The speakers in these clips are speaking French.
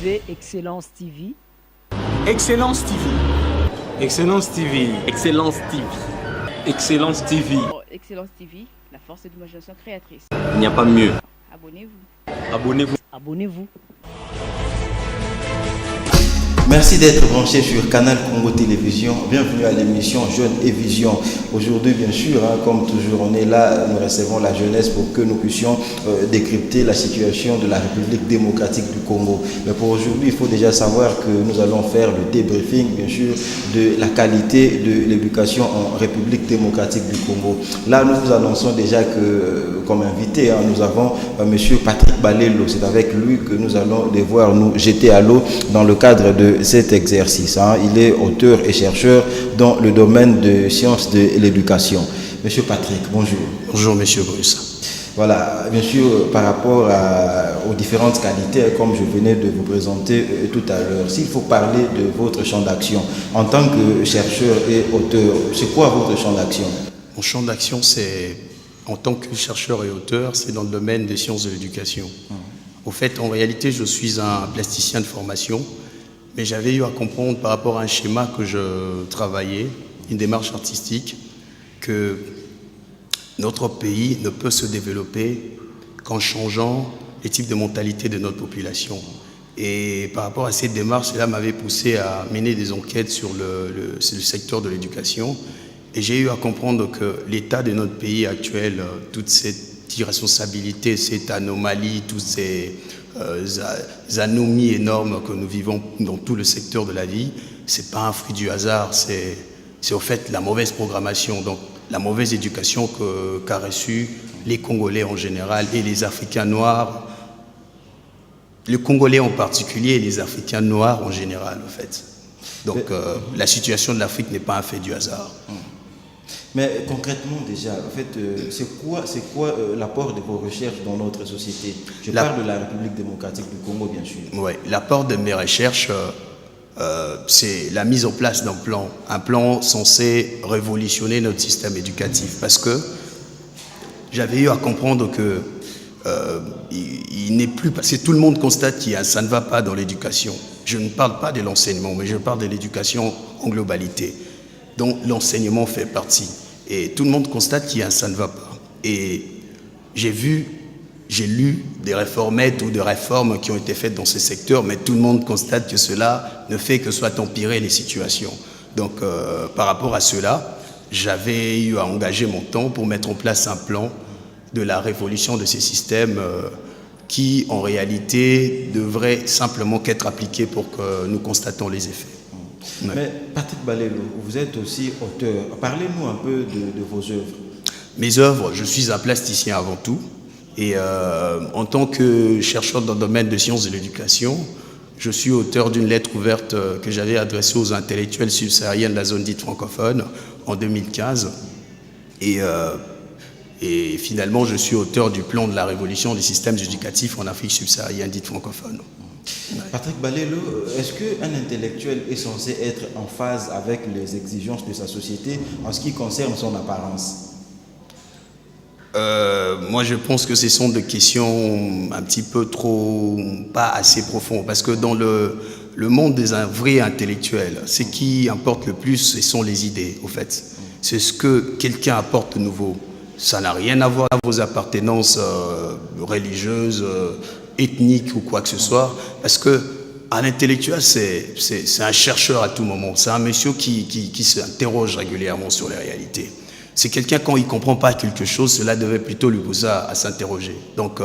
suivez Excellence TV. Excellence TV. Excellence TV. Excellence TV. Excellence TV. Excellence TV, la force de l'imagination créatrice. Il n'y a pas mieux. Abonnez-vous. Abonnez-vous. Abonnez-vous. Merci d'être branché sur Canal Congo Télévision. Bienvenue à l'émission Jeunes et Vision. Aujourd'hui, bien sûr, comme toujours, on est là, nous recevons la jeunesse pour que nous puissions décrypter la situation de la République démocratique du Congo. Mais pour aujourd'hui, il faut déjà savoir que nous allons faire le débriefing, bien sûr, de la qualité de l'éducation en République démocratique du Congo. Là, nous vous annonçons déjà que, comme invité, nous avons Monsieur Patrick Balelo. C'est avec lui que nous allons devoir nous jeter à l'eau dans le cadre de cet exercice. Il est auteur et chercheur dans le domaine de sciences de l'éducation. Monsieur Patrick, bonjour. Bonjour, Monsieur Bruce. Voilà, bien sûr, par rapport aux différentes qualités, comme je venais de vous présenter tout à l'heure, s'il faut parler de votre champ d'action, en tant que chercheur et auteur, c'est quoi votre champ d'action? Mon champ d'action, c'est, en tant que chercheur et auteur, c'est dans le domaine des sciences de l'éducation. Au fait, en réalité, je suis un plasticien de formation, mais j'avais eu à comprendre par rapport à un schéma que je travaillais, une démarche artistique, que notre pays ne peut se développer qu'en changeant les types de mentalité de notre population. Et par rapport à cette démarche, cela m'avait poussé à mener des enquêtes sur le secteur de l'éducation. Et j'ai eu à comprendre que l'état de notre pays actuel, toute cette irresponsabilité, cette anomalie, toutes ces anomalies énormes que nous vivons dans tout le secteur de la vie, c'est pas un fruit du hasard, c'est au fait la mauvaise programmation, donc la mauvaise éducation qu'a reçue les Congolais en général et les Africains noirs, les Congolais en particulier et les Africains noirs en général, en fait. Donc la situation de l'Afrique n'est pas un fait du hasard. Mais concrètement déjà, en fait, c'est quoi l'apport de vos recherches dans notre société? Je parle de la République démocratique du Congo, bien sûr. Oui, l'apport de mes recherches, c'est la mise en place un plan censé révolutionner notre système éducatif. Parce que j'avais eu à comprendre que il n'est plus... Parce que tout le monde constate que ça ne va pas dans l'éducation. Je ne parle pas de l'enseignement, mais je parle de l'éducation en globalité, dont l'enseignement fait partie. Et tout le monde constate que ça ne va pas. Et j'ai lu des réformettes ou des réformes qui ont été faites dans ce secteur, mais tout le monde constate que cela ne fait que soit empirer les situations. Donc, par rapport à cela, j'avais eu à engager mon temps pour mettre en place un plan de la révolution de ces systèmes qui, en réalité, devrait simplement qu'être appliqué pour que nous constatons les effets. Ouais. Mais Patrick Balelo, vous êtes aussi auteur. Parlez-nous un peu de vos œuvres. Mes œuvres, je suis un plasticien avant tout. Et en tant que chercheur dans le domaine de sciences de l'éducation, je suis auteur d'une lettre ouverte que j'avais adressée aux intellectuels subsahariens de la zone dite francophone en 2015. Et finalement, je suis auteur du plan de la révolution des systèmes éducatifs en Afrique subsaharienne dite francophone. Patrick Balelo, est-ce qu'un intellectuel est censé être en phase avec les exigences de sa société en ce qui concerne son apparence? Moi, je pense que ce sont des questions un petit peu trop, pas assez profondes. Parce que dans le monde des vrais intellectuels, ce qui importe le plus, ce sont les idées, au fait. C'est ce que quelqu'un apporte de nouveau. Ça n'a rien à voir avec vos appartenances religieuses, ethniques ou quoi que ce soit. Parce que un intellectuel, c'est un chercheur à tout moment. C'est un monsieur qui s'interroge régulièrement sur les réalités. C'est quelqu'un, quand il ne comprend pas quelque chose, cela devait plutôt lui pousser à s'interroger. Donc,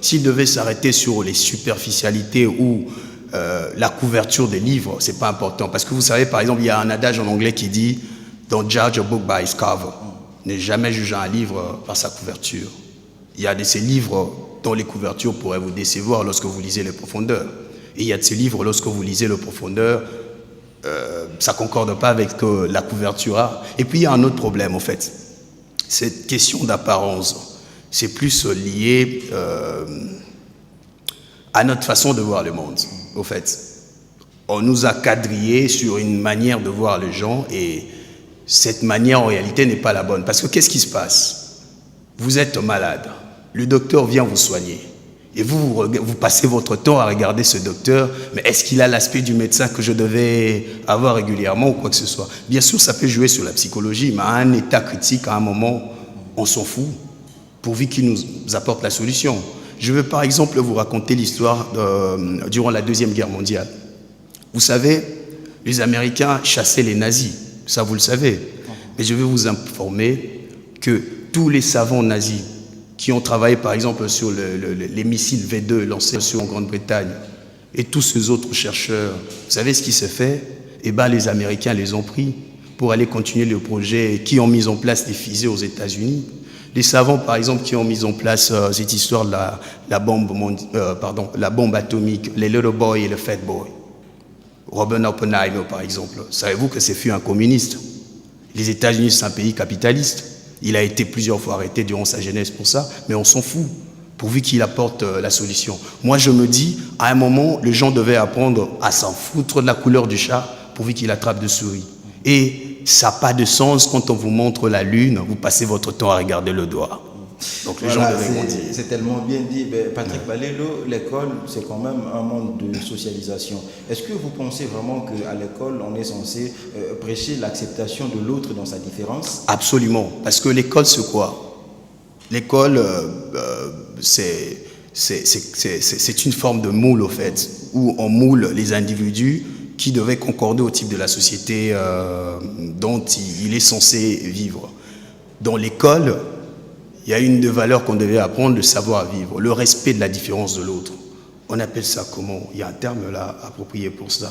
s'il devait s'arrêter sur les superficialités ou la couverture des livres, ce n'est pas important. Parce que vous savez, par exemple, il y a un adage en anglais qui dit « Don't judge a book by its cover ». Ne jamais juger un livre par sa couverture. Il y a de ces livres dont les couvertures pourraient vous décevoir lorsque vous lisez les profondeurs. Et il y a de ces livres, lorsque vous lisez les profondeurs, ça ne concorde pas avec la couverture. Et puis il y a un autre problème, en fait. Cette question d'apparence, c'est plus lié à notre façon de voir le monde, au fait. On nous a quadrillés sur une manière de voir les gens et cette manière, en réalité, n'est pas la bonne. Parce que qu'est-ce qui se passe? Vous êtes malade. Le docteur vient vous soigner. Et vous passez votre temps à regarder ce docteur, mais est-ce qu'il a l'aspect du médecin que je devais avoir régulièrement ou quoi que ce soit? Bien sûr, ça peut jouer sur la psychologie, mais à un état critique, à un moment, on s'en fout, pourvu qu'il nous apporte la solution. Je veux par exemple vous raconter l'histoire durant la Deuxième Guerre mondiale. Vous savez, les Américains chassaient les nazis, ça vous le savez. Mais je vais vous informer que tous les savants nazis qui ont travaillé par exemple sur les missiles V2 lancés en Grande-Bretagne et tous ces autres chercheurs, vous savez ce qui s'est fait? Eh bien, les Américains les ont pris pour aller continuer le projet, qui ont mis en place des fusées aux États-Unis. Les savants, par exemple, qui ont mis en place cette histoire de la bombe atomique, les Little Boy et le Fat Boy. Robert Oppenheimer, par exemple. Savez-vous que c'est fut un communiste? Les États-Unis, c'est un pays capitaliste. Il a été plusieurs fois arrêté durant sa jeunesse pour ça, mais on s'en fout, pourvu qu'il apporte la solution. Moi, je me dis, à un moment, les gens devaient apprendre à s'en foutre de la couleur du chat, pourvu qu'il attrape de souris. Et ça n'a pas de sens quand on vous montre la lune, vous passez votre temps à regarder le doigt. Donc les gens devaient grandir. C'est tellement bien dit. Patrick Balélo, l'école, c'est quand même un monde de socialisation. Est-ce que vous pensez vraiment qu'à l'école, on est censé prêcher l'acceptation de l'autre dans sa différence? Absolument. Parce que l'école, c'est quoi? L'école, c'est une forme de moule, au fait, où on moule les individus qui devaient concorder au type de la société dont il est censé vivre. Dans l'école, il y a une des valeurs qu'on devait apprendre, le savoir-vivre, le respect de la différence de l'autre. On appelle ça comment? Il y a un terme là approprié pour ça.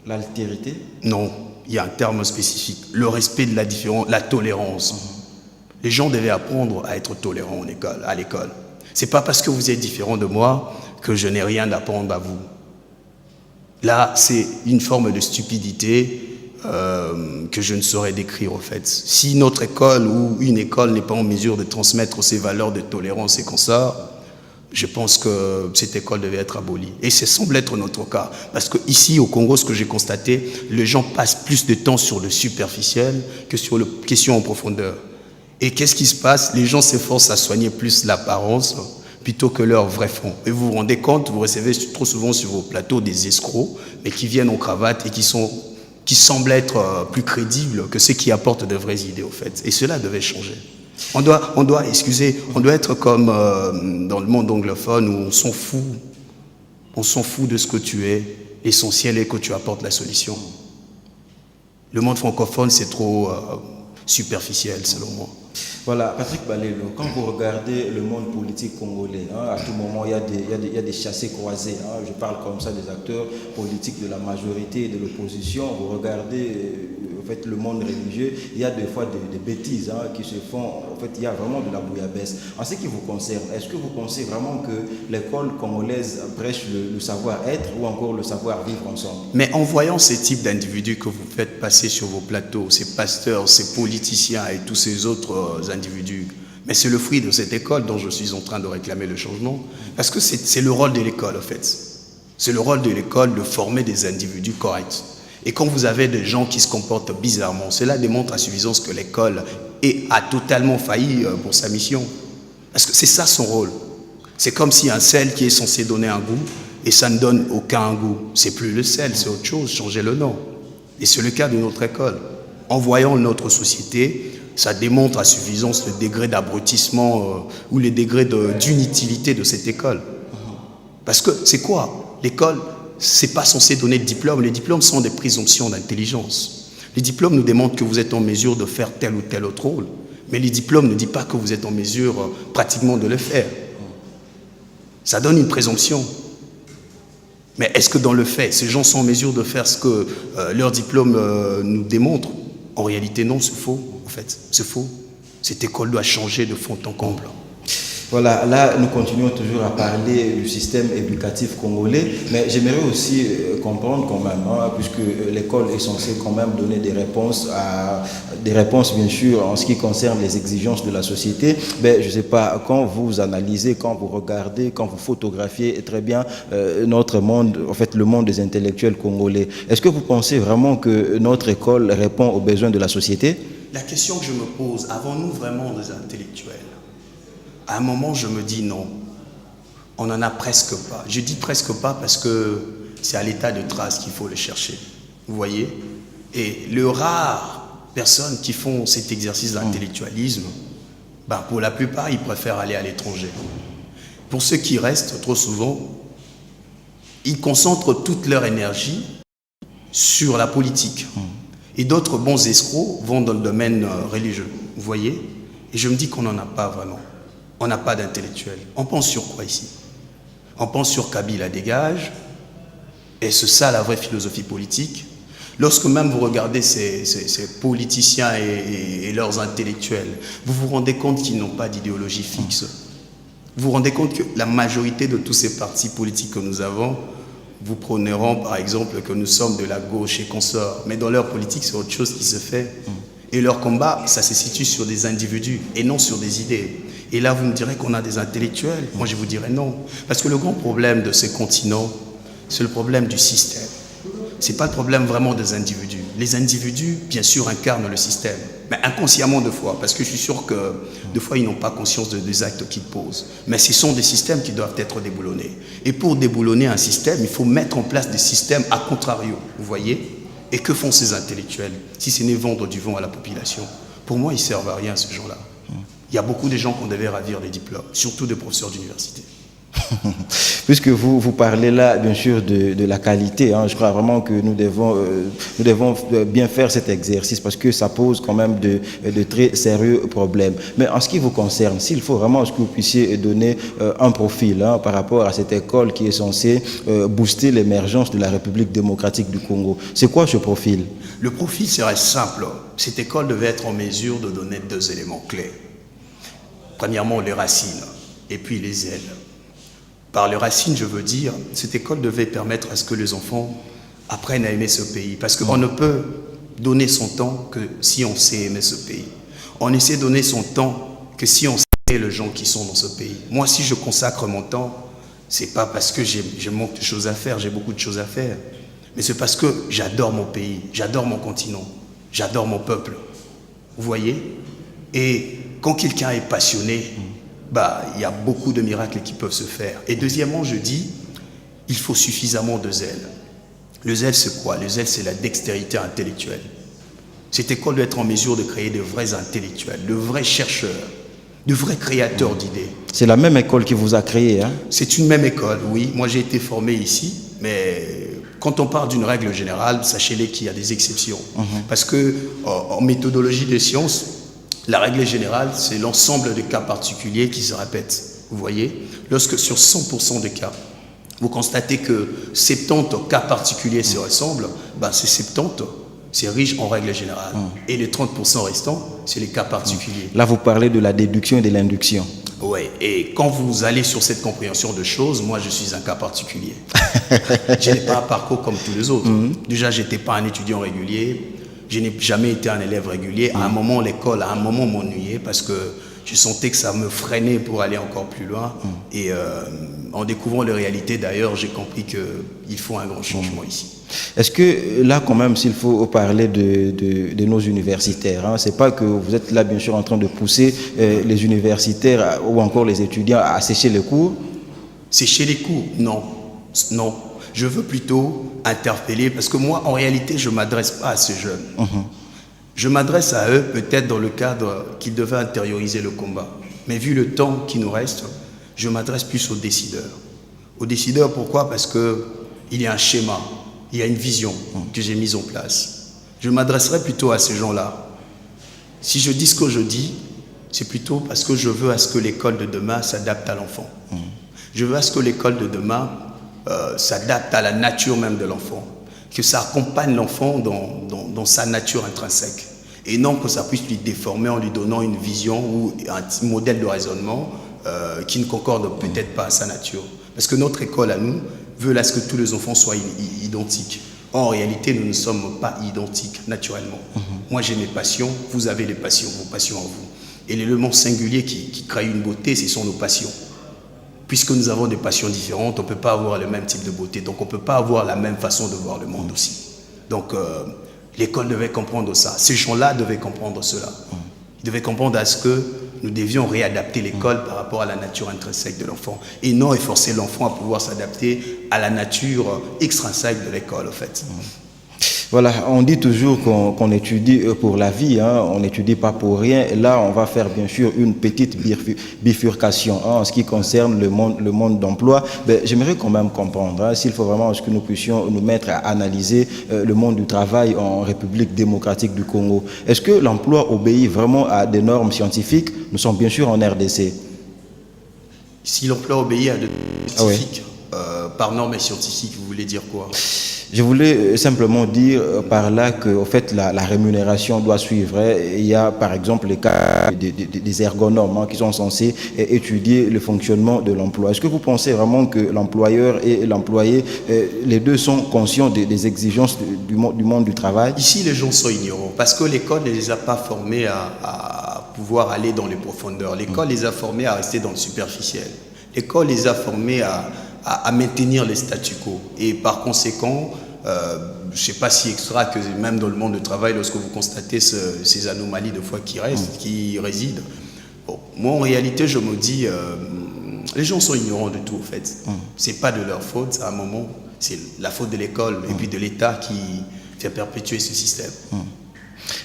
L'altérité? Non, il y a un terme spécifique. Le respect de la différence, la tolérance. Les gens devaient apprendre à être tolérants à l'école. C'est pas parce que vous êtes différent de moi que je n'ai rien à apprendre à vous. Là, c'est une forme de stupidité que je ne saurais décrire, en fait. Si notre école ou une école n'est pas en mesure de transmettre ces valeurs de tolérance et comme ça, je pense que cette école devait être abolie. Et ça semble être notre cas. Parce qu'ici, au Congo, ce que j'ai constaté, les gens passent plus de temps sur le superficiel que sur les questions en profondeur. Et qu'est-ce qui se passe? Les gens s'efforcent à soigner plus l'apparence plutôt que leur vrai fond. Et vous vous rendez compte, vous recevez trop souvent sur vos plateaux des escrocs, mais qui viennent en cravate et qui semblent être plus crédibles que ceux qui apportent de vraies idées, au fait. Et cela devait changer. On doit être comme dans le monde anglophone où on s'en fout. On s'en fout de ce que tu es. L'essentiel est que tu apportes la solution. Le monde francophone, c'est trop superficiel, selon moi. Voilà, Patrick Balélo, quand vous regardez le monde politique congolais, à tout moment, il y a des chassés croisés. Je parle comme ça des acteurs politiques de la majorité et de l'opposition. Vous regardez en fait, le monde religieux, il y a des fois des bêtises qui se font. En fait, il y a vraiment de la bouillabaisse. En ce qui vous concerne, est-ce que vous pensez vraiment que l'école congolaise prêche le savoir-être ou encore le savoir-vivre ensemble? Mais en voyant ces types d'individus que vous faites passer sur vos plateaux, ces pasteurs, ces politiciens et tous ces autres individus, mais c'est le fruit de cette école dont je suis en train de réclamer le changement, parce que c'est le rôle de l'école, en fait. C'est le rôle de l'école de former des individus corrects. Et quand vous avez des gens qui se comportent bizarrement, cela démontre à suffisance que l'école a totalement failli pour sa mission. Parce que c'est ça son rôle. C'est comme si un sel qui est censé donner un goût, et ça ne donne aucun goût. C'est plus le sel, c'est autre chose, changer le nom. Et c'est le cas de notre école. En voyant notre société, ça démontre à suffisance le degré d'abrutissement ou les degrés d'inutilité de cette école. Parce que c'est quoi? L'école, c'est pas censé donner de diplôme. Les diplômes sont des présomptions d'intelligence. Les diplômes nous démontrent que vous êtes en mesure de faire tel ou tel autre rôle. Mais les diplômes ne disent pas que vous êtes en mesure pratiquement de le faire. Ça donne une présomption. Mais est-ce que dans le fait, ces gens sont en mesure de faire ce que leur diplôme nous démontre? En réalité, non, c'est faux. En fait, c'est faux. Cette école doit changer de fond en comble. Voilà, là, nous continuons toujours à parler du système éducatif congolais, mais j'aimerais aussi comprendre quand même, puisque l'école est censée quand même donner des réponses bien sûr en ce qui concerne les exigences de la société. Mais je ne sais pas, quand vous analysez, quand vous regardez, quand vous photographiez très bien notre monde, en fait le monde des intellectuels congolais, est-ce que vous pensez vraiment que notre école répond aux besoins de la société? La question que je me pose, avons-nous vraiment des intellectuels? À un moment, je me dis non. On n'en a presque pas. Je dis presque pas parce que c'est à l'état de trace qu'il faut le chercher. Vous voyez? Et le rare personnes qui font cet exercice d'intellectualisme, ben pour la plupart, ils préfèrent aller à l'étranger. Pour ceux qui restent, trop souvent, ils concentrent toute leur énergie sur la politique. Et d'autres bons escrocs vont dans le domaine religieux. Vous voyez? Et je me dis qu'on n'en a pas vraiment. On n'a pas d'intellectuels. On pense sur quoi ici? On pense sur Kabila dégage. Et c'est ça la vraie philosophie politique. Lorsque même vous regardez ces politiciens et leurs intellectuels, vous vous rendez compte qu'ils n'ont pas d'idéologie fixe. Vous vous rendez compte que la majorité de tous ces partis politiques que nous avons, vous prôneront par exemple que nous sommes de la gauche et consorts. Mais dans leur politique, c'est autre chose qui se fait. Et leur combat, ça se situe sur des individus et non sur des idées. Et là, vous me direz qu'on a des intellectuels. Moi, je vous dirais non. Parce que le grand problème de ces continents, c'est le problème du système. Ce n'est pas le problème vraiment des individus. Les individus, bien sûr, incarnent le système. Mais inconsciemment, deux fois. Parce que je suis sûr que, deux fois, ils n'ont pas conscience des actes qu'ils posent. Mais ce sont des systèmes qui doivent être déboulonnés. Et pour déboulonner un système, il faut mettre en place des systèmes à contrario. Vous voyez? Et que font ces intellectuels? Si ce n'est vendre du vent à la population. Pour moi, ils ne servent à rien, ces gens-là. Il y a beaucoup de gens qu'on devait ravir les diplômes, surtout des professeurs d'université. Puisque vous parlez là, bien sûr, de la qualité, je crois vraiment que nous devons bien faire cet exercice parce que ça pose quand même de très sérieux problèmes. Mais en ce qui vous concerne, s'il faut vraiment que vous puissiez donner un profil par rapport à cette école qui est censée booster l'émergence de la République démocratique du Congo, c'est quoi ce profil? Le profil serait simple. Cette école devait être en mesure de donner deux éléments clés. Premièrement, les racines et puis les ailes. Par les racines, je veux dire, cette école devait permettre à ce que les enfants apprennent à aimer ce pays. Parce qu'on ne peut donner son temps que si on sait aimer ce pays. On essaie de donner son temps que si on sait les gens qui sont dans ce pays. Moi, si je consacre mon temps, c'est pas parce que j'ai manque de choses à faire, j'ai beaucoup de choses à faire. Mais c'est parce que j'adore mon pays, j'adore mon continent, j'adore mon peuple. Vous voyez? Et quand quelqu'un est passionné, il y a beaucoup de miracles qui peuvent se faire. Et deuxièmement, je dis, il faut suffisamment de zèle. Le zèle, c'est quoi? Le zèle, c'est la dextérité intellectuelle. Cette école doit être en mesure de créer de vrais intellectuels, de vrais chercheurs, de vrais créateurs d'idées. C'est la même école qui vous a créé, hein? C'est une même école, oui. Moi, j'ai été formé ici, mais quand on parle d'une règle générale, sachez-les qu'il y a des exceptions. Parce que en méthodologie des sciences, la règle générale, c'est l'ensemble des cas particuliers qui se répètent. Vous voyez? Lorsque sur 100% des cas, vous constatez que 70 cas particuliers se ressemblent, ces 70, c'est riche en règle générale. Et les 30% restants, c'est les cas particuliers. Là, vous parlez de la déduction et de l'induction. Oui, et quand vous allez sur cette compréhension de choses, moi, je suis un cas particulier. Je n'ai pas un parcours comme tous les autres. Déjà, je n'étais pas un étudiant régulier. Je n'ai jamais été un élève régulier. À un moment, l'école, à un moment, m'ennuyait parce que je sentais que ça me freinait pour aller encore plus loin. Et en découvrant les réalités, d'ailleurs, j'ai compris qu'il faut un grand changement ici. Est-ce que là, quand même, s'il faut parler de nos universitaires, c'est pas que vous êtes là, bien sûr, en train de pousser les universitaires ou encore les étudiants à sécher les cours? Sécher les cours? Non. Non. Je veux plutôt interpeller, parce que moi, en réalité, je ne m'adresse pas à ces jeunes. Je m'adresse à eux, peut-être dans le cadre qu'ils devaient intérioriser le combat. Mais vu le temps qui nous reste, je m'adresse plus aux décideurs. Aux décideurs, pourquoi? Parce qu'il y a un schéma, il y a une vision que j'ai mise en place. Je m'adresserai plutôt à ces gens-là. Si je dis ce que je dis, c'est plutôt parce que je veux à ce que l'école de demain s'adapte à l'enfant. Je veux à ce que l'école de demain s'adapte à la nature même de l'enfant, que ça accompagne l'enfant dans sa nature intrinsèque, et non que ça puisse lui déformer en lui donnant une vision ou un modèle de raisonnement qui ne concorde peut-être pas à sa nature. Parce que notre école à nous veut à ce que tous les enfants soient identiques. En réalité, nous ne sommes pas identiques naturellement. Moi, j'ai mes passions, vous avez les passions, vos passions en vous. Et l'élément singulier qui crée une beauté, ce sont nos passions. Puisque nous avons des passions différentes, on ne peut pas avoir le même type de beauté. Donc, on ne peut pas avoir la même façon de voir le monde aussi. Donc, l'école devait comprendre ça. Ces gens-là devaient comprendre cela. Ils devaient comprendre à ce que nous devions réadapter l'école par rapport à la nature intrinsèque de l'enfant et non forcer l'enfant à pouvoir s'adapter à la nature extrinsèque de l'école, en fait. Voilà, on dit toujours qu'on étudie pour la vie, hein, on n'étudie pas pour rien. Et là, on va faire bien sûr une petite bifurcation en ce qui concerne le monde d'emploi. J'aimerais quand même comprendre, hein, s'il faut vraiment que nous puissions nous mettre à analyser le monde du travail en République démocratique du Congo. Est-ce que l'emploi obéit vraiment à des normes scientifiques? Nous sommes bien sûr en RDC. Si l'emploi obéit à des normes scientifiques, par normes scientifiques, vous voulez dire quoi? Je voulais simplement dire par là que, au fait, la rémunération doit suivre. Il y a, par exemple, les cas des ergonomes, hein, qui sont censés étudier le fonctionnement de l'emploi. Est-ce que vous pensez vraiment que l'employeur et l'employé, les deux sont conscients des exigences du monde du travail? Ici, les gens sont ignorants parce que l'école ne les a pas formés à pouvoir aller dans les profondeurs. L'école les a formés à rester dans le superficiel. L'école les a formés à maintenir les statu quo. Et par conséquent, je ne sais pas si extra que même dans le monde du travail, lorsque vous constatez ces anomalies de fois qui résident, bon, moi en réalité je me dis, les gens sont ignorants de tout en fait. C'est pas de leur faute, à un moment, c'est la faute de l'école et puis de l'État qui fait perpétuer ce système.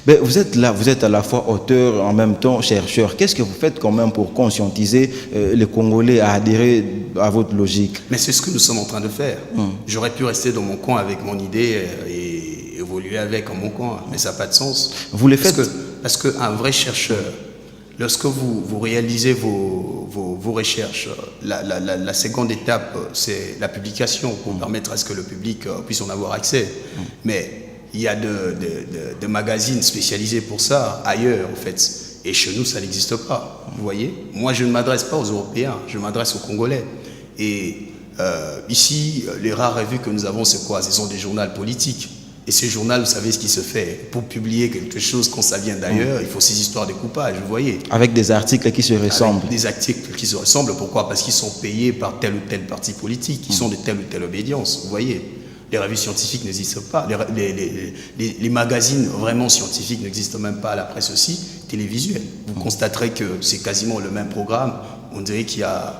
Mais vous êtes là, vous êtes à la fois auteur, en même temps chercheur. Qu'est-ce que vous faites quand même pour conscientiser les Congolais à adhérer à votre logique? Mais c'est ce que nous sommes en train de faire. J'aurais pu rester dans mon coin avec mon idée et évoluer avec en mon coin, mais ça n'a pas de sens. Vous le faites parce qu'un vrai chercheur, lorsque vous réalisez vos recherches, la seconde étape, c'est la publication pour permettre à ce que le public puisse en avoir accès. Mais il y a de magazines spécialisés pour ça ailleurs, en fait. Et chez nous, ça n'existe pas. Vous voyez? Moi, je ne m'adresse pas aux Européens, je m'adresse aux Congolais. Et ici, les rares revues que nous avons, c'est quoi? Ce sont des journaux politiques. Et ces journaux, vous savez ce qui se fait. Pour publier quelque chose, quand ça vient d'ailleurs, il faut ces histoires de coupage, vous voyez? Avec des articles qui se ressemblent. Avec des articles qui se ressemblent. Pourquoi? Parce qu'ils sont payés par tel ou tel parti politique. Ils sont de telle ou telle obédience, vous voyez? Les revues scientifiques n'existent pas. Les magazines vraiment scientifiques n'existent même pas à la presse aussi télévisuelle. Vous constaterez que c'est quasiment le même programme. On dirait qu'il y a,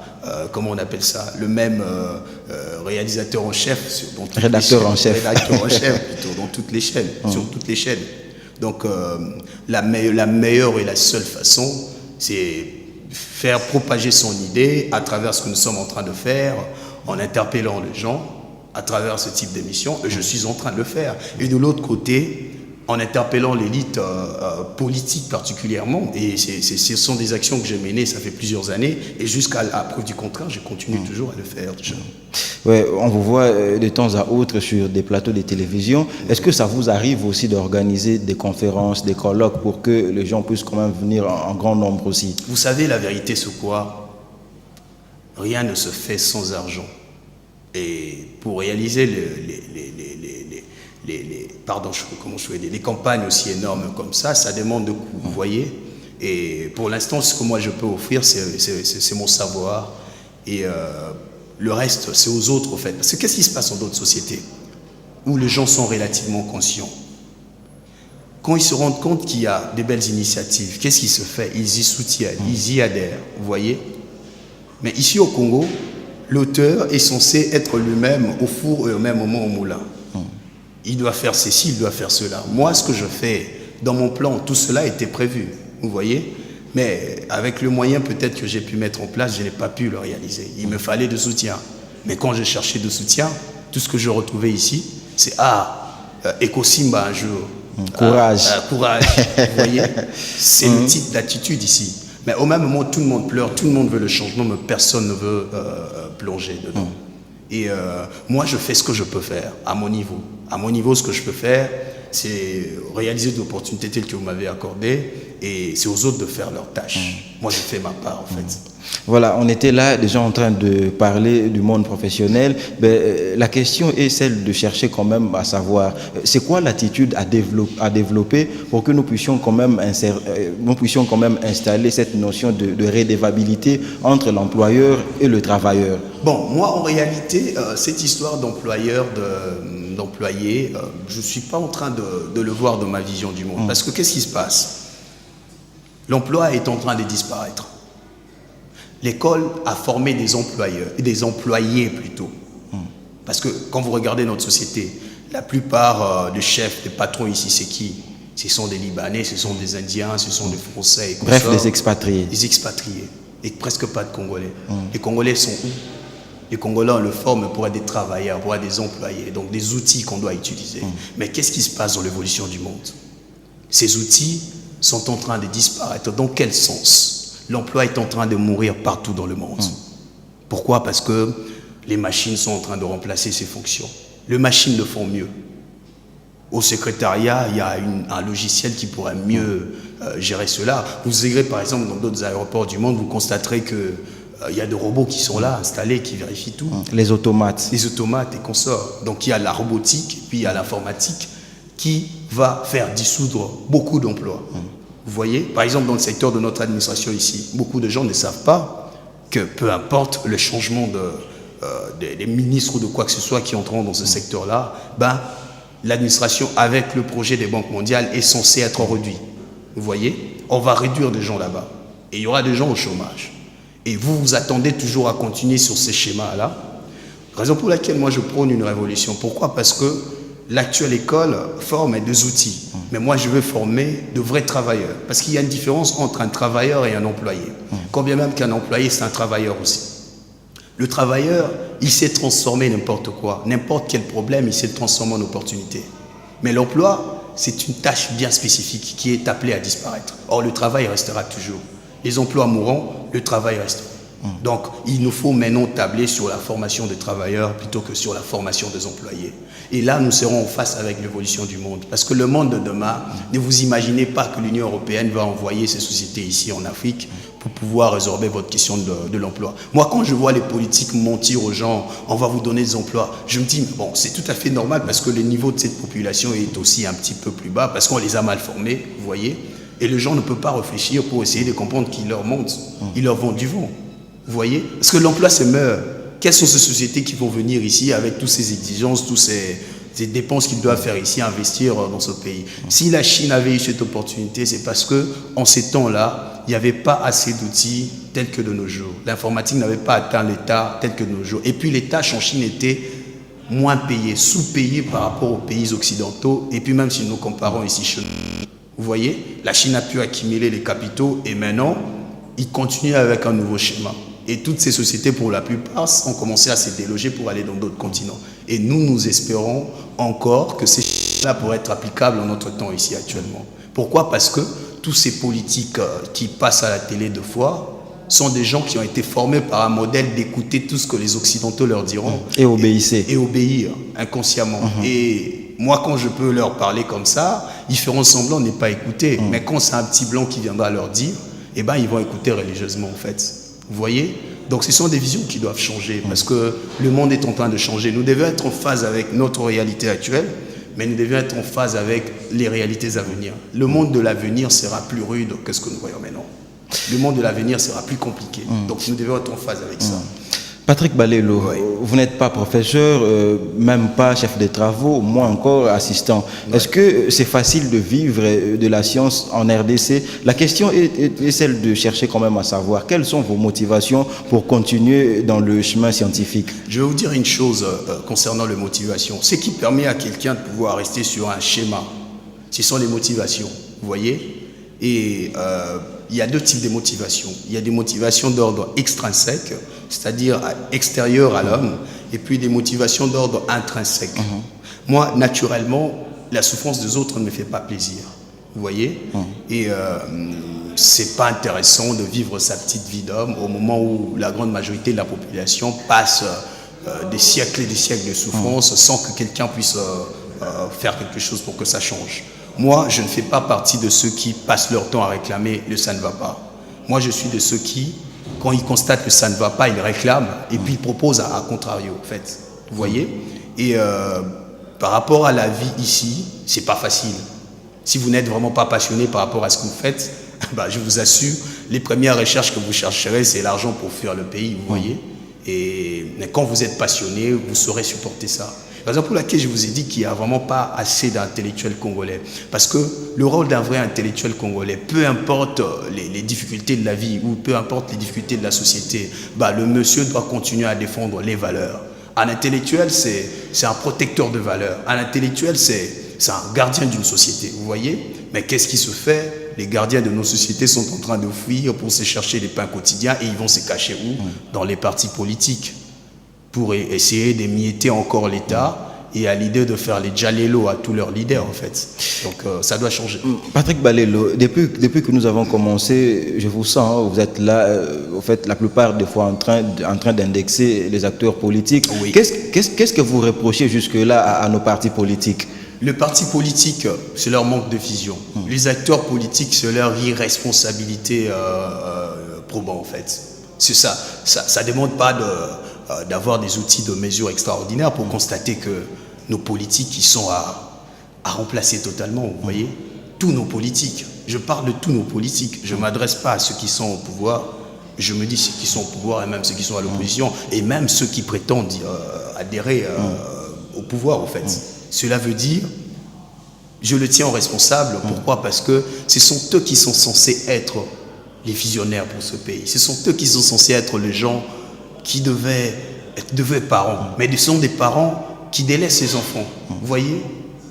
comment on appelle ça, le même réalisateur en chef. Rédacteur en chef. Rédacteur en chef, plutôt, dans toutes les chaînes, sur toutes les chaînes. Donc, la meilleure et la seule façon, c'est faire propager son idée à travers ce que nous sommes en train de faire, en interpellant les gens, à travers ce type d'émission, et je suis en train de le faire. Et de l'autre côté, en interpellant l'élite politique particulièrement, et ce sont des actions que j'ai menées, ça fait plusieurs années, et jusqu'à la preuve du contraire, je continue toujours à le faire déjà. Ouais, on vous voit de temps à autre sur des plateaux de télévision. Est-ce que ça vous arrive aussi d'organiser des conférences, des colloques pour que les gens puissent quand même venir en grand nombre aussi? Vous savez, la vérité, c'est quoi? Rien ne se fait sans argent. Et pour réaliser les campagnes aussi énormes comme ça demande de coûts, vous voyez. Et pour l'instant, ce que moi je peux offrir, c'est mon savoir. Et le reste, c'est aux autres, en fait. Parce que qu'est-ce qui se passe dans d'autres sociétés où les gens sont relativement conscients? Quand ils se rendent compte qu'il y a des belles initiatives, qu'est-ce qui se fait? Ils y soutiennent, ils y adhèrent, vous voyez. Mais ici au Congo, l'auteur est censé être lui-même au four et au même moment au moulin. Il doit faire ceci, il doit faire cela. Moi, ce que je fais, dans mon plan, tout cela était prévu, vous voyez. Mais avec le moyen peut-être que j'ai pu mettre en place, je n'ai pas pu le réaliser. Il me fallait de soutien. Mais quand je cherchais de soutien, tout ce que je retrouvais ici, c'est Ecosimba un jour. Courage. Courage, vous voyez. C'est le type d'attitude ici. Mais au même moment, tout le monde pleure, tout le monde veut le changement, mais personne ne veut plonger dedans. Et moi, je fais ce que je peux faire, à mon niveau. À mon niveau, ce que je peux faire, c'est réaliser des opportunités telles que vous m'avez accordées, et c'est aux autres de faire leur tâche. Moi, je fais ma part, en fait. Voilà, on était là déjà en train de parler du monde professionnel. Mais, la question est celle de chercher quand même à savoir, c'est quoi l'attitude à développer pour que nous puissions quand même installer cette notion de redevabilité entre l'employeur et le travailleur. Bon, moi en réalité, cette histoire d'employeur, d'employé, je ne suis pas en train de le voir dans ma vision du monde. Parce que qu'est-ce qui se passe? L'emploi est en train de disparaître. L'école a formé des employés plutôt. Parce que quand vous regardez notre société, la plupart des chefs, des patrons ici, c'est qui? Ce sont des Libanais, ce sont des Indiens, ce sont des Français. Et bref, des expatriés. Des expatriés. Et presque pas de Congolais. Les Congolais sont où? Les Congolais, on le forme pour être des travailleurs, pour être des employés, donc des outils qu'on doit utiliser. Mais qu'est-ce qui se passe dans l'évolution du monde? Ces outils sont en train de disparaître. Dans quel sens? L'emploi est en train de mourir partout dans le monde. Pourquoi? Parce que les machines sont en train de remplacer ces fonctions. Les machines le font mieux. Au secrétariat, il y a un logiciel qui pourrait mieux gérer cela. Vous irez par exemple dans d'autres aéroports du monde, vous constaterez que il y a des robots qui sont là, installés, qui vérifient tout. Les automates. Les automates et consorts. Donc il y a la robotique, puis il y a l'informatique qui va faire dissoudre beaucoup d'emplois. Vous voyez, par exemple dans le secteur de notre administration ici, beaucoup de gens ne savent pas que peu importe le changement des ministres ou de quoi que ce soit qui entreront dans ce secteur-là, l'administration avec le projet des banques mondiales est censée être réduite. Vous voyez, on va réduire des gens là-bas. Et il y aura des gens au chômage. Et vous vous attendez toujours à continuer sur ces schémas-là. Raison pour laquelle moi je prône une révolution. Pourquoi? Parce que l'actuelle école forme des outils. Mais moi je veux former de vrais travailleurs. Parce qu'il y a une différence entre un travailleur et un employé. Quand bien même qu'un employé c'est un travailleur aussi. Le travailleur, il sait transformer n'importe quoi. N'importe quel problème, il sait le transformer en opportunité. Mais l'emploi, c'est une tâche bien spécifique qui est appelée à disparaître. Or le travail restera toujours. Les emplois mourront, le travail restera. Donc, il nous faut maintenant tabler sur la formation des travailleurs plutôt que sur la formation des employés. Et là, nous serons en face avec l'évolution du monde. Parce que le monde de demain, ne vous imaginez pas que l'Union européenne va envoyer ses sociétés ici en Afrique pour pouvoir résorber votre question de l'emploi. Moi, quand je vois les politiques mentir aux gens, on va vous donner des emplois, je me dis, bon, c'est tout à fait normal parce que le niveau de cette population est aussi un petit peu plus bas, parce qu'on les a mal formés, vous voyez. Et les gens ne peuvent pas réfléchir pour essayer de comprendre qu'ils leur montent. Ils leur vendent du vent. Vous voyez? Parce que l'emploi se meurt. Quelles sont ces sociétés qui vont venir ici avec toutes ces exigences, toutes ces dépenses qu'ils doivent faire ici, investir dans ce pays? Si la Chine avait eu cette opportunité, c'est parce que en ces temps-là, il n'y avait pas assez d'outils tels que de nos jours. L'informatique n'avait pas atteint l'état tel que de nos jours. Et puis les tâches en Chine étaient moins payées, sous-payées par rapport aux pays occidentaux. Et puis même si nous comparons ici chez nous, vous voyez, la Chine a pu accumuler les capitaux et maintenant, ils continuent avec un nouveau schéma. Et toutes ces sociétés, pour la plupart, ont commencé à se déloger pour aller dans d'autres continents. Et nous espérons encore que ces schémas pourraient être applicables en notre temps ici actuellement. Pourquoi? Parce que tous ces politiques qui passent à la télé deux fois sont des gens qui ont été formés par un modèle d'écouter tout ce que les Occidentaux leur diront. Et obéissez. Et obéir inconsciemment. Et moi, quand je peux leur parler comme ça, ils feront semblant de ne pas écouter. Mais quand c'est un petit blanc qui viendra leur dire, eh ben, ils vont écouter religieusement, en fait. Vous voyez? Donc, ce sont des visions qui doivent changer parce que le monde est en train de changer. Nous devons être en phase avec notre réalité actuelle, mais nous devons être en phase avec les réalités à venir. Le monde de l'avenir sera plus rude que ce que nous voyons maintenant. Le monde de l'avenir sera plus compliqué. Donc, nous devons être en phase avec ça. Patrick Balelo, vous n'êtes pas professeur, même pas chef de travaux, moins encore assistant. Est-ce que c'est facile de vivre de la science en RDC? La question est celle de chercher quand même à savoir quelles sont vos motivations pour continuer dans le chemin scientifique. Je vais vous dire une chose concernant les motivations. Ce qui permet à quelqu'un de pouvoir rester sur un schéma, ce sont les motivations, vous voyez? Et il y a deux types de motivations. Il y a des motivations d'ordre extrinsèque, c'est-à-dire extérieures à l'homme, et puis des motivations d'ordre intrinsèque. Moi, naturellement, la souffrance des autres ne me fait pas plaisir. Vous voyez? Et c'est pas intéressant de vivre sa petite vie d'homme au moment où la grande majorité de la population passe des siècles et des siècles de souffrance sans que quelqu'un puisse faire quelque chose pour que ça change. Moi, je ne fais pas partie de ceux qui passent leur temps à réclamer le ça ne va pas. Moi, je suis de ceux qui, quand ils constatent que ça ne va pas, ils réclament et puis ils proposent à contrario, en fait. Vous voyez? Et par rapport à la vie ici, c'est pas facile. Si vous n'êtes vraiment pas passionné par rapport à ce que vous faites, je vous assure, les premières recherches que vous chercherez, c'est l'argent pour fuir le pays, vous voyez? Et quand vous êtes passionné, vous saurez supporter ça. Raison pour laquelle je vous ai dit qu'il n'y a vraiment pas assez d'intellectuels congolais. Parce que le rôle d'un vrai intellectuel congolais, peu importe les difficultés de la vie ou peu importe les difficultés de la société, le monsieur doit continuer à défendre les valeurs. Un intellectuel, c'est un protecteur de valeurs. Un intellectuel, c'est un gardien d'une société, vous voyez? Mais qu'est-ce qui se fait? Les gardiens de nos sociétés sont en train de fuir pour se chercher des pains quotidiens et ils vont se cacher où? Dans les partis politiques, pour essayer d'émietter encore l'État et à l'idée de faire les djalélos à tous leurs leaders, en fait. Donc, ça doit changer. Patrick Balelo, depuis que nous avons commencé, je vous sens, vous êtes là, en fait, la plupart des fois en train d'indexer les acteurs politiques. Oui. Qu'est-ce que vous reprochez jusque-là à nos partis politiques? Le parti politique, c'est leur manque de vision. Les acteurs politiques, c'est leur irresponsabilité probante, en fait. C'est ça. Ça ne demande pas d'avoir des outils de mesure extraordinaires pour constater que nos politiques, ils sont à remplacer totalement, vous voyez. Tous nos politiques. Je parle de tous nos politiques. Je ne m'adresse pas à ceux qui sont au pouvoir. Je me dis ceux qui sont au pouvoir et même ceux qui sont à l'opposition et même ceux qui prétendent adhérer au pouvoir, en fait. Cela veut dire, je le tiens en responsable. Pourquoi? Parce que ce sont eux qui sont censés être les visionnaires pour ce pays. Ce sont eux qui sont censés être les gens qui devaient être parents. Mais ce sont des parents qui délaissent les enfants. Vous voyez?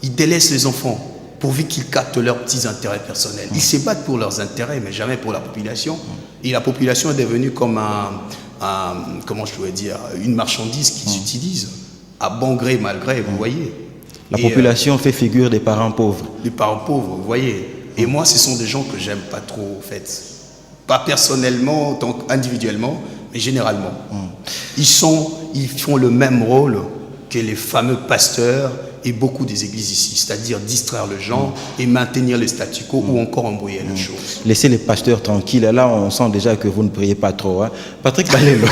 Ils délaissent les enfants pourvu qu'ils captent leurs petits intérêts personnels. Ils se battent pour leurs intérêts, mais jamais pour la population. Et la population est devenue comme comment je pourrais dire, une marchandise qui s'utilise à bon gré, mal gré, vous voyez. La population fait figure des parents pauvres. Des parents pauvres, vous voyez. Et moi, ce sont des gens que j'aime pas trop, en fait. Pas personnellement, individuellement, mais généralement. Ils font le même rôle que les fameux pasteurs et beaucoup des églises ici, c'est-à-dire distraire les gens et maintenir le statu quo ou encore embrouiller les choses. Laissez les pasteurs tranquilles. Là, on sent déjà que vous ne priez pas trop. Hein. Patrick Balelo.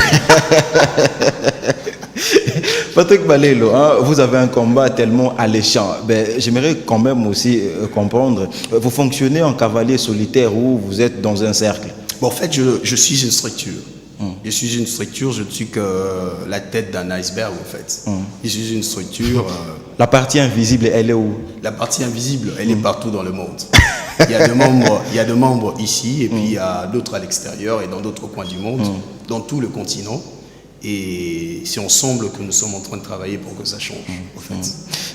Patrick Balelo, vous avez un combat tellement alléchant. J'aimerais quand même aussi comprendre, vous fonctionnez en cavalier solitaire ou vous êtes dans un cercle? En fait, je suis une structure. Je suis une structure, je ne suis que la tête d'un iceberg, en fait. Je suis une structure... La partie invisible, elle est où? La partie invisible, elle est partout dans le monde. Il y a des membres ici, et puis il y a d'autres à l'extérieur et dans d'autres coins du monde, dans tout le continent. Et c'est ensemble que nous sommes en train de travailler pour que ça change, en fait.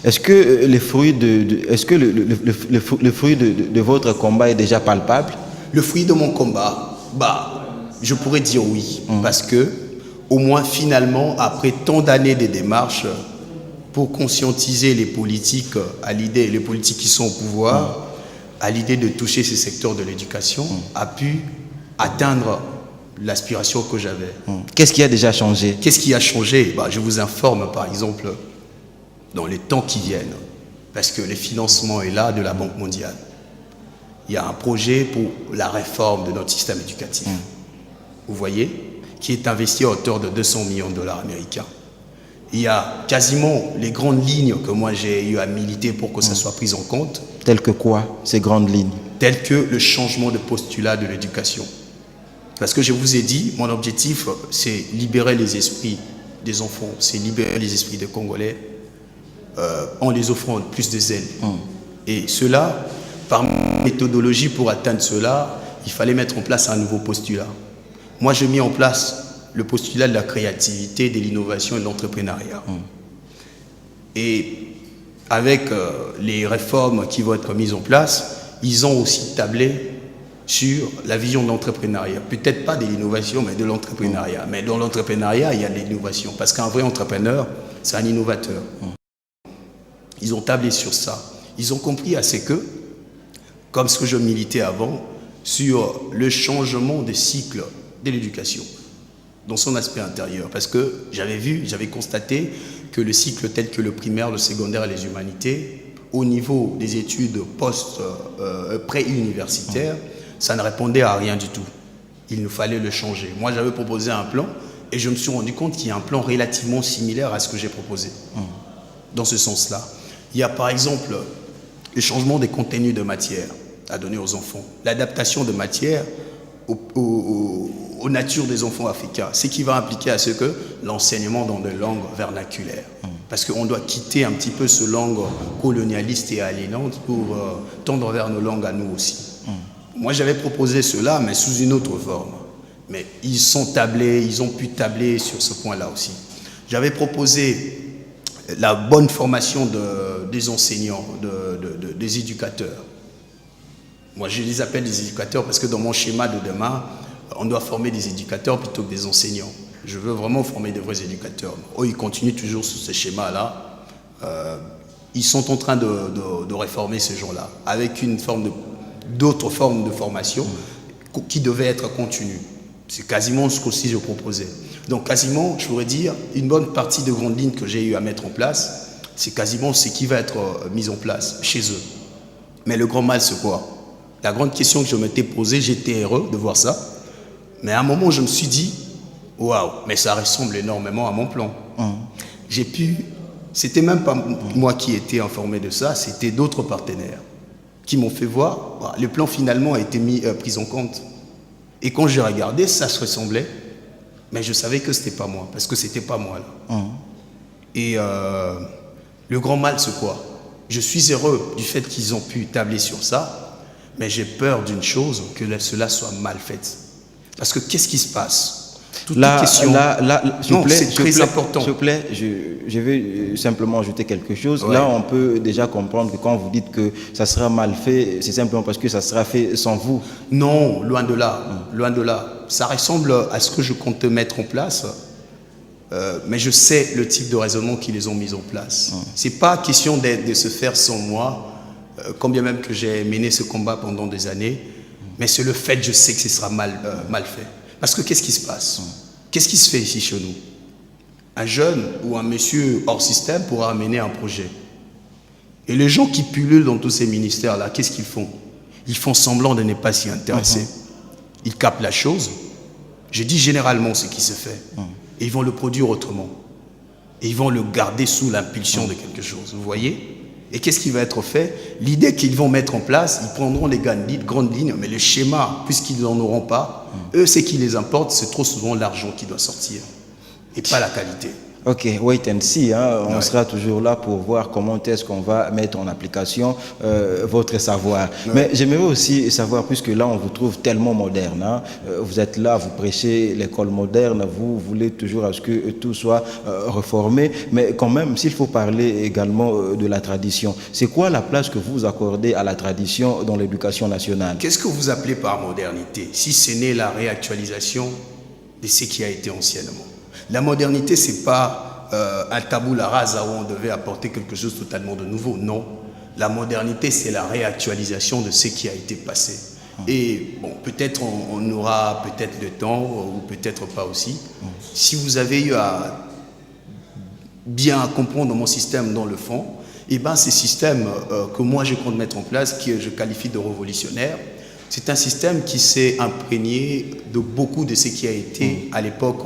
Est-ce que les fruits le fruit de votre combat est déjà palpable? Le fruit de mon combat, je pourrais dire oui, parce que au moins finalement, après tant d'années de démarches pour conscientiser les politiques à l'idée, les politiques qui sont au pouvoir, à l'idée de toucher ces secteurs de l'éducation, a pu atteindre l'aspiration que j'avais. Qu'est-ce qui a déjà changé? Qu'est-ce qui a changé? Je vous informe, par exemple, dans les temps qui viennent, parce que le financement est là de la Banque mondiale. Il y a un projet pour la réforme de notre système éducatif. Vous voyez, qui est investi à hauteur de 200 millions de dollars américains. Il y a quasiment les grandes lignes que moi j'ai eu à militer pour que ça soit pris en compte. Telles que quoi, ces grandes lignes? Telles que le changement de postulat de l'éducation. Parce que je vous ai dit, mon objectif, c'est libérer les esprits des enfants, c'est libérer les esprits des Congolais en les offrant plus de zèle. Et cela, par méthodologie pour atteindre cela, il fallait mettre en place un nouveau postulat. Moi, j'ai mis en place le postulat de la créativité, de l'innovation et de l'entrepreneuriat. Et avec les réformes qui vont être mises en place, ils ont aussi tablé sur la vision de l'entrepreneuriat. Peut-être pas de l'innovation, mais de l'entrepreneuriat. Mais dans l'entrepreneuriat, il y a de l'innovation. Parce qu'un vrai entrepreneur, c'est un innovateur. Ils ont tablé sur ça. Ils ont compris assez que, comme ce que je militais avant, sur le changement des cycles de l'éducation, dans son aspect intérieur. Parce que j'avais constaté que le cycle tel que le primaire, le secondaire et les humanités, au niveau des études pré-universitaires, ça ne répondait à rien du tout. Il nous fallait le changer. Moi, j'avais proposé un plan et je me suis rendu compte qu'il y a un plan relativement similaire à ce que j'ai proposé. Dans ce sens-là. Il y a par exemple le changement des contenus de matière à donner aux enfants. L'adaptation de matière aux natures des enfants africains. Ce qui va impliquer à ce que l'enseignement dans des langues vernaculaires. Parce qu'on doit quitter un petit peu ce langue colonialiste et aliénante pour tendre vers nos langues à nous aussi. Moi, j'avais proposé cela, mais sous une autre forme. Mais ils sont tablés, ils ont pu tabler sur ce point-là aussi. J'avais proposé la bonne formation des enseignants, des éducateurs. Moi, je les appelle des éducateurs parce que dans mon schéma de demain, on doit former des éducateurs plutôt que des enseignants. Je veux vraiment former de vrais éducateurs. Eux, ils continuent toujours sur ce schéma-là. Ils sont en train de réformer ces gens-là avec une forme d'autres formes de formation qui devaient être continues. C'est quasiment ce qu'aussi je proposais. Donc quasiment, je pourrais dire, une bonne partie de grandes lignes que j'ai eu à mettre en place, c'est quasiment ce qui va être mis en place chez eux. Mais le grand mal, c'est quoi? La grande question que je m'étais posée, j'étais heureux de voir ça. Mais à un moment, je me suis dit, waouh, mais ça ressemble énormément à mon plan. C'était même pas moi qui étais informé de ça, c'était d'autres partenaires qui m'ont fait voir, le plan finalement a été pris en compte. Et quand j'ai regardé, ça se ressemblait, mais je savais que c'était pas moi, parce que c'était pas moi là. Et le grand mal, c'est quoi? Je suis heureux du fait qu'ils ont pu tabler sur ça, mais j'ai peur d'une chose, que cela soit mal fait. Parce que qu'est-ce qui se passe? S'il vous plaît, c'est très important. S'il vous plaît, je vais simplement ajouter quelque chose. Ouais. Là, on peut déjà comprendre que quand vous dites que ça sera mal fait, c'est simplement parce que ça sera fait sans vous. Non, loin de là. Loin de là. Ça ressemble à ce que je compte mettre en place, mais je sais le type de raisonnement qu'ils les ont mis en place. C'est pas question de se faire sans moi, combien même que j'ai mené ce combat pendant des années, mais c'est le fait, je sais que ce sera mal fait. Parce que qu'est-ce qui se passe? Qu'est-ce qui se fait ici chez nous? Un jeune ou un monsieur hors système pourra amener un projet. Et les gens qui pullulent dans tous ces ministères-là, qu'est-ce qu'ils font? Ils font semblant de ne pas s'y intéresser. Ils captent la chose. Je dis généralement ce qui se fait. Et ils vont le produire autrement. Et ils vont le garder sous l'impulsion de quelque chose. Vous voyez? Et qu'est-ce qui va être fait? L'idée qu'ils vont mettre en place, ils prendront les grandes lignes, mais le schéma, puisqu'ils n'en auront pas, eux, ce qui les importe, c'est trop souvent l'argent qui doit sortir, et pas la qualité. Ok, wait and see, on sera toujours là pour voir comment est-ce qu'on va mettre en application votre savoir. Mais j'aimerais aussi savoir, puisque là on vous trouve tellement moderne, vous êtes là, vous prêchez l'école moderne, vous voulez toujours à ce que tout soit reformé, mais quand même, s'il faut parler également de la tradition, c'est quoi la place que vous accordez à la tradition dans l'éducation nationale? Qu'est-ce que vous appelez par modernité, si ce n'est la réactualisation de ce qui a été anciennement? La modernité, ce n'est pas un tabula rasa où on devait apporter quelque chose totalement de nouveau. Non. La modernité, c'est la réactualisation de ce qui a été passé. Et bon, peut-être on aura peut-être le temps, ou peut-être pas aussi. Si vous avez eu à bien comprendre mon système dans le fond, et ben ces systèmes que moi je compte mettre en place, que je qualifie de révolutionnaire, c'est un système qui s'est imprégné de beaucoup de ce qui a été à l'époque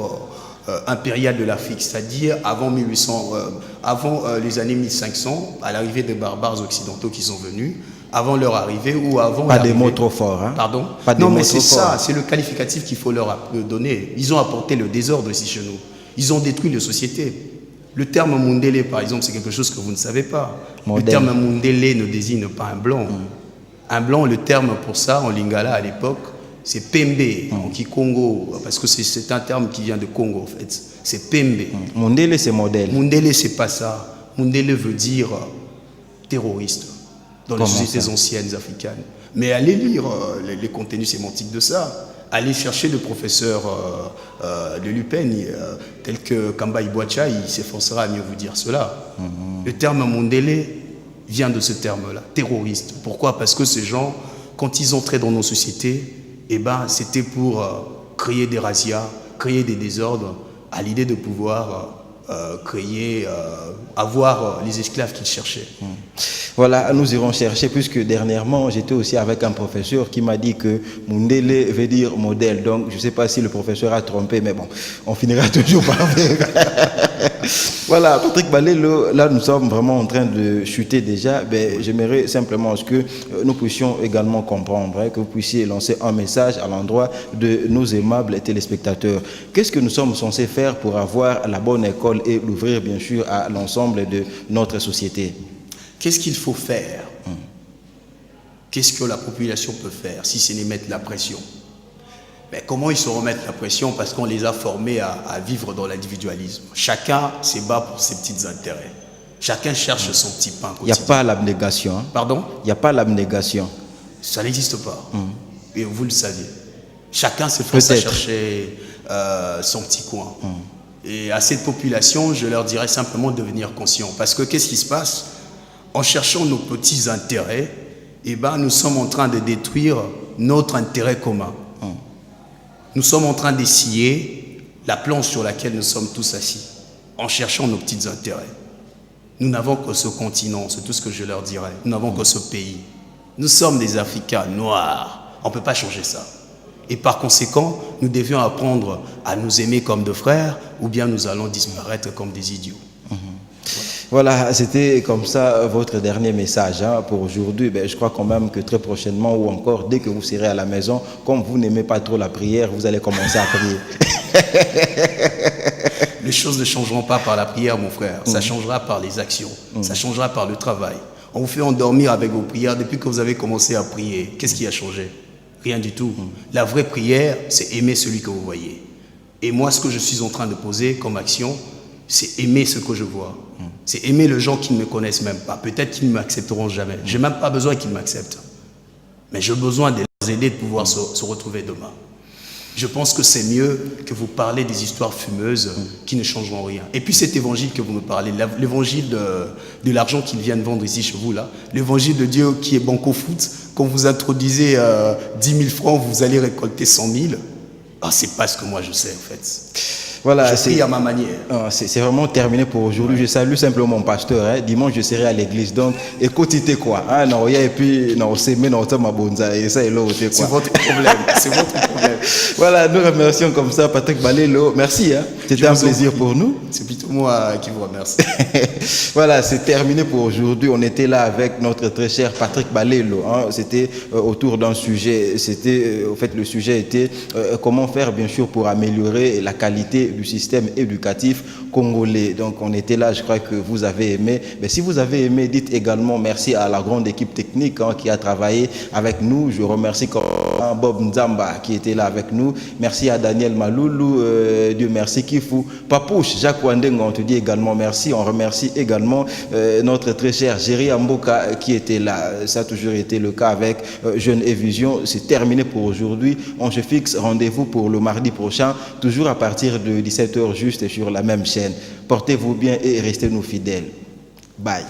impériale de l'Afrique, c'est-à-dire avant les années 1500, à l'arrivée des barbares occidentaux qui sont venus, avant leur arrivée ou avant... Pas des mots trop forts, hein? Pardon? Pas non, mais c'est ça, c'est le qualificatif qu'il faut leur donner. Ils ont apporté le désordre ici chez nous. Ils ont détruit les sociétés. Le terme Mundele, par exemple, c'est quelque chose que vous ne savez pas. Le terme Mundele ne désigne pas un blanc. Un blanc, le terme pour ça, en lingala à l'époque, c'est Pembe, en Kikongo, parce que c'est un terme qui vient de Congo en fait. C'est Pembe. Mundele, c'est modèle. Mundele, c'est pas ça. Mundele veut dire terroriste dans les sociétés anciennes africaines. Mais allez lire les contenus sémantiques de ça. Allez chercher le professeur de l'UPEN, tel que Kamba Ibouacha, il s'efforcera à mieux vous dire cela. Le terme Mundele vient de ce terme-là, terroriste. Pourquoi? Parce que ces gens, quand ils entraient dans nos sociétés, eh ben, c'était pour créer des razzias, créer des désordres, à l'idée de pouvoir avoir les esclaves qu'ils cherchaient. Voilà, nous irons chercher, puisque dernièrement, j'étais aussi avec un professeur qui m'a dit que Mundele veut dire modèle. Donc, je ne sais pas si le professeur a trompé, mais bon, on finira toujours par faire. Voilà, Patrick Balelo, là nous sommes vraiment en train de chuter déjà. Ben, j'aimerais simplement que nous puissions également comprendre, que vous puissiez lancer un message à l'endroit de nos aimables téléspectateurs. Qu'est-ce que nous sommes censés faire pour avoir la bonne école et l'ouvrir bien sûr à l'ensemble de notre société? Qu'est-ce qu'il faut faire? Qu'est-ce que la population peut faire si ce n'est mettre la pression? Mais comment ils se remettent la pression? Parce qu'on les a formés à vivre dans l'individualisme. Chacun se bat pour ses petits intérêts. Chacun cherche son petit pain quotidien. Il n'y a pas l'abnégation. Hein? Pardon? Il n'y a pas l'abnégation. Ça n'existe pas. Et vous le savez. Chacun se force à chercher son petit coin. Et à cette population, je leur dirais simplement de devenir conscients. Parce que qu'est-ce qui se passe? En cherchant nos petits intérêts, eh ben, nous sommes en train de détruire notre intérêt commun. Nous sommes en train d'essuyer la planche sur laquelle nous sommes tous assis, en cherchant nos petits intérêts. Nous n'avons que ce continent, c'est tout ce que je leur dirais. Nous n'avons que ce pays. Nous sommes des Africains noirs. On ne peut pas changer ça. Et par conséquent, nous devions apprendre à nous aimer comme des frères, ou bien nous allons disparaître comme des idiots. Voilà, c'était comme ça votre dernier message pour aujourd'hui. Ben, je crois quand même que très prochainement ou encore dès que vous serez à la maison, comme vous n'aimez pas trop la prière, vous allez commencer à prier. Les choses ne changeront pas par la prière, mon frère. Ça changera par les actions. Ça changera par le travail. On vous fait endormir avec vos prières depuis que vous avez commencé à prier. Qu'est-ce qui a changé? Rien du tout. La vraie prière, c'est aimer celui que vous voyez. Et moi, ce que je suis en train de poser comme action, c'est aimer ce que je vois. C'est aimer les gens qui ne me connaissent même pas. Peut-être qu'ils ne m'accepteront jamais. Je n'ai même pas besoin qu'ils m'acceptent. Mais j'ai besoin de les aider de pouvoir se retrouver demain. Je pense que c'est mieux que vous parlez des histoires fumeuses qui ne changeront rien. Et puis cet évangile que vous me parlez, l'évangile de l'argent qu'ils viennent vendre ici chez vous, là, l'évangile de Dieu qui est banco foot, quand vous introduisez 10 000 francs, vous allez récolter 100 000. Ah, c'est pas ce que moi je sais en fait. Voilà, je prie à ma manière. C'est vraiment terminé pour aujourd'hui. Je salue simplement mon pasteur. Dimanche, je serai à l'église. Donc, écoutez quoi. Non, et puis, non, c'est mais non, ma bonza. Et ça, c'est votre problème. C'est votre problème. Voilà, nous remercions comme ça Patrick Balelo. Merci. C'était un plaisir pour nous. C'est plutôt moi qui vous remercie. Voilà, c'est terminé pour aujourd'hui. On était là avec notre très cher Patrick Balelo. C'était autour d'un sujet. C'était, au fait, le sujet était comment faire, bien sûr, pour améliorer la qualité du système éducatif congolais. Donc on était là, je crois que vous avez aimé. Mais si vous avez aimé, dites également merci à la grande équipe technique qui a travaillé avec nous. Je remercie Bob Nzamba qui était là avec nous. Merci à Daniel Maloulou, Dieu merci Kifou. Papouche, Jacques Wandeng, on te dit également merci. On remercie également notre très cher Géry Amboka qui était là. Ça a toujours été le cas avec Jeunes et Vision. C'est terminé pour aujourd'hui. On se fixe rendez-vous pour le mardi prochain, toujours à partir de 17h juste sur la même chaîne. Portez-vous bien et restez-nous fidèles. Bye.